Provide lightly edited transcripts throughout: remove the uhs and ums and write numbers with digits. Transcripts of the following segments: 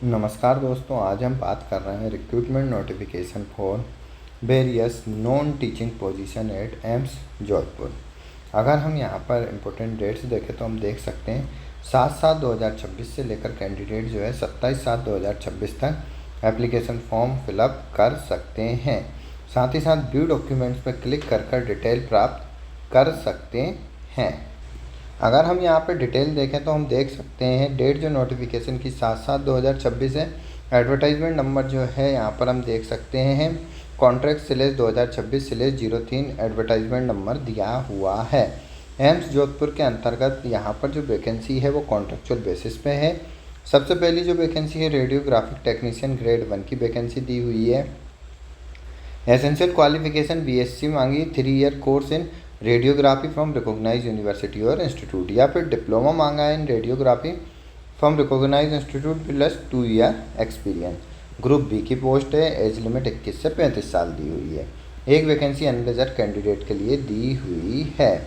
नमस्कार दोस्तों, आज हम बात कर रहे हैं recruitment notification for various non teaching position at AIIMS Jodhpur. अगर हम यहाँ पर इम्पोर्टेंट डेट्स देखें तो हम देख सकते हैं 7/7/2026 से लेकर कैंडिडेट जो है 27/7/2026 तक एप्लीकेशन फॉर्म फिलअप कर सकते हैं। साथ ही साथ व्यू डॉक्यूमेंट्स पर क्लिक कर डिटेल प्राप्त कर सकते हैं। अगर हम यहाँ पे डिटेल देखें तो हम देख सकते हैं डेट जो नोटिफिकेशन की 7/7/2026 है। एडवर्टाइजमेंट नंबर जो है यहाँ पर हम देख सकते हैं कॉन्ट्रैक्ट/2026/03 एडवर्टाइजमेंट नंबर दिया हुआ है। एम्स जोधपुर के अंतर्गत यहाँ पर जो वैकेंसी है वो कॉन्ट्रेक्चुअल बेसिस पे है। सबसे पहली जो वैकेंसी है रेडियोग्राफिक टेक्नीशियन ग्रेड 1 की वैकेंसी दी हुई है। एसेंशियल क्वालिफिकेशन BSc मांगी, 3 year course in radiography from recognize university और इंस्टीट्यूट, या फिर डिप्लोमा मांगा है in radiography from recognize institute plus 2 year experience. Group B की पोस्ट है। एज लिमिट 21 से 35 साल दी हुई है। एक वैकेंसी अनरिजर्व कैंडिडेट के लिए दी हुई है।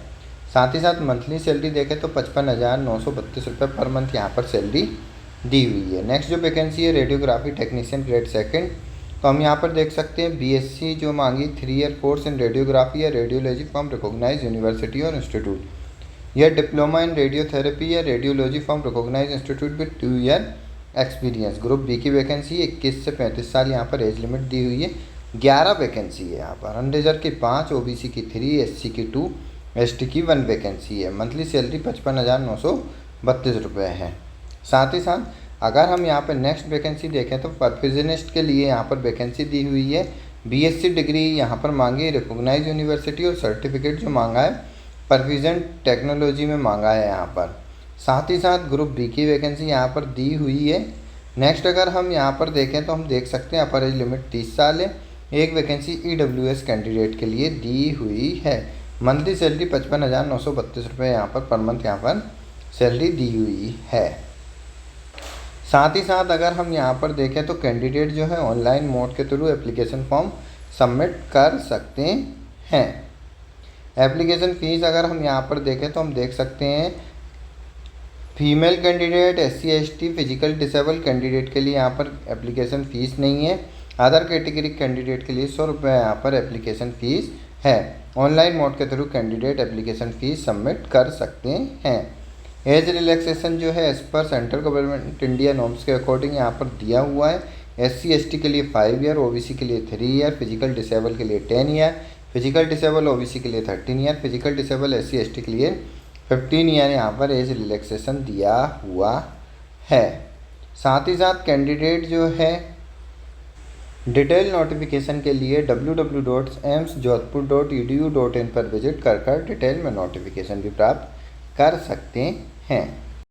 साथ ही साथ मंथली सैलरी देखें तो 55,932 रुपये पर मंथ यहाँ पर सैलरी दी हुई है। नेक्स्ट जो वैकेंसी है रेडियोग्राफी टेक्नीशियन ग्रेड 2, तो हम यहाँ पर देख सकते हैं BSc जो मांगी, 3 ईयर कोर्स इन रेडियोग्राफी या रेडियोलॉजी फ्रॉम रिकॉग्नाइज यूनिवर्सिटी और इंस्टीट्यूट, या डिप्लोमा इन रेडियोथेरेपी या radiology from recognize institute with 2 year experience. Group B की वैकेंसी 21 से 35 साल यहाँ पर एज लिमिट दी हुई है। 11 वैकेंसी है यहाँ पर। अनरिजर्व की 5, OBC की 3, SC की 2, ST की 1 वैकेंसी है। मंथली सैलरी 55,932 रुपये है। साथ ही साथ अगर हम यहाँ पर नेक्स्ट वैकेंसी देखें तो परफ्यूजनिस्ट के लिए यहाँ पर वैकेंसी दी हुई है। BSc डिग्री यहाँ पर मांगी रिकॉग्नाइज यूनिवर्सिटी, और सर्टिफिकेट जो मांगा है परफ्यूजन टेक्नोलॉजी में मांगा है यहाँ पर। साथ ही साथ ग्रुप बी की वैकेंसी यहाँ पर दी हुई है। नेक्स्ट अगर हम यहाँ पर देखें तो हम देख सकते हैं अपर एज लिमिट 30 साल है। एक वैकेंसी EWS कैंडिडेट के लिए दी हुई है। मंथली सैलरी 55,932 रुपये यहाँ पर मंथ यहाँ पर सैलरी दी हुई है। साथ ही साथ अगर हम यहाँ पर देखें तो कैंडिडेट जो है ऑनलाइन मोड के थ्रू एप्लीकेशन फॉर्म सबमिट कर सकते हैं। एप्लीकेशन फ़ीस अगर हम यहाँ पर देखें तो हम देख सकते हैं female candidate, SC ST, physical disable candidate के लिए यहाँ पर एप्लीकेशन फ़ीस नहीं है। अदर कैटेगरी कैंडिडेट के लिए 100 रुपये यहाँ पर एप्लीकेशन फ़ीस है। ऑनलाइन मोड के through candidate application fee submit कर सकते हैं। एज रिलैक्सेशन जो है एज पर सेंट्रल गवर्नमेंट इंडिया नॉर्म्स के अकॉर्डिंग यहाँ पर दिया हुआ है। SC ST के लिए 5 ईयर, OBC के लिए 3 ईयर, फिजिकल डिसेबल के लिए 10 ईयर, फिजिकल डिसेबल OBC के लिए 13 year, physical disable SC ST के लिए 15 ईयर यहाँ पर एज रिलैक्सेशन दिया हुआ है। साथ ही साथ कैंडिडेट जो है डिटेल नोटिफिकेशन के लिए www.amsjodhpur.edu.in पर विजिट कर डिटेल में नोटिफिकेशन भी प्राप्त कर सकते हैं।